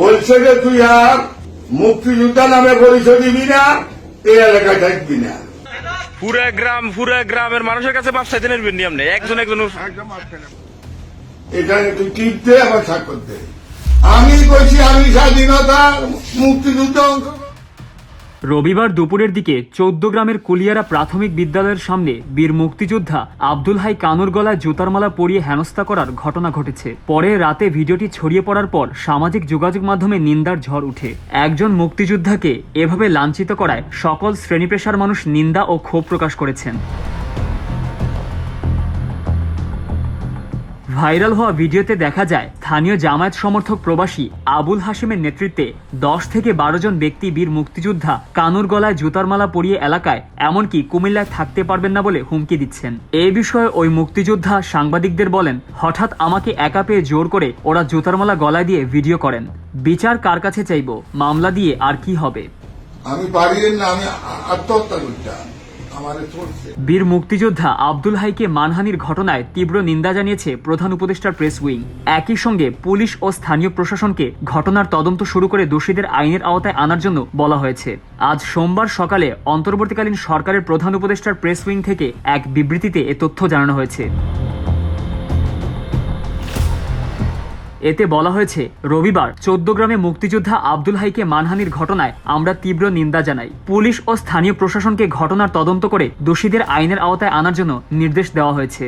বলছে যে তুই আর মুক্তিযোদ্ধা নামে পরিচয় দিবি না, এই এলাকায় থাকবি না। পুরা গ্রামের মানুষের কাছে মাপ চাইতে নেবেন নি আপনি একজন এখানে তুই টিপতে আবার স্বাক্ষর দে। আমি বলছি আমি স্বাধীনতা মুক্তিযুদ্ধ রবিবার দুপুরের দিকে ১৪ গ্রামের কুলিয়ারা প্রাথমিক বিদ্যালয়ের সামনে বীর মুক্তিযোদ্ধা আব্দুল হাই কানুর গলায় জুতার মালা পরিয়ে হেনস্থা করার ঘটনা ঘটেছে। পরে রাতে ভিডিওটি ছড়িয়ে পড়ার পর সামাজিক যোগাযোগ মাধ্যমে নিন্দার ঝড় উঠে। একজন মুক্তিযোদ্ধাকে এভাবে লাঞ্ছিত করায় সকল শ্রেণী পেশার মানুষ নিন্দা ও ক্ষোভ প্রকাশ করেছেন। ভাইরাল হওয়া ভিডিওতে দেখা যায় স্থানীয় জামায়াত সমর্থক প্রবাসী আবুল হাশিমের নেতৃত্বে ১০ থেকে ১২ জন ব্যক্তি বীর মুক্তিযোদ্ধা কানুর গলায় জুতার মালা পরিয়ে এলাকায় এমনকি কুমিল্লায় থাকতে পারবেন না বলে হুমকি দিচ্ছেন। এই বিষয়ে ওই মুক্তিযোদ্ধা সাংবাদিকদের বলেন, হঠাৎ আমাকে একা পেয়ে জোর করে ওরা জুতার মালা গলায় দিয়ে ভিডিও করেন। বিচার কার কাছে চাইব? মামলা দিয়ে আর কি হবে? আমি পারি না, আমি আত্মহত্যা করতাম। বীর মুক্তিযোদ্ধা আব্দুল হাইকে মানহানির ঘটনায় তীব্র নিন্দা জানিয়েছে প্রধান উপদেষ্টার প্রেস উইং। একই সঙ্গে পুলিশ ও স্থানীয় প্রশাসনকে ঘটনার তদন্ত শুরু করে দোষীদের আইনের আওতায় আনার জন্য বলা হয়েছে। আজ সোমবার সকালে অন্তর্বর্তীকালীন সরকারের প্রধান উপদেষ্টার প্রেস উইং থেকে এক বিবৃতিতে এ তথ্য জানানো হয়েছে। এতে বলা হয়েছে, রবিবার ১৪ গ্রামে মুক্তিযোদ্ধা আব্দুল হাইকে মানহানির ঘটনায় আমরা তীব্র নিন্দা জানাই। পুলিশ ও স্থানীয় প্রশাসনকে ঘটনার তদন্ত করে দোষীদের আইনের আওতায় আনার জন্য নির্দেশ দেওয়া হয়েছে।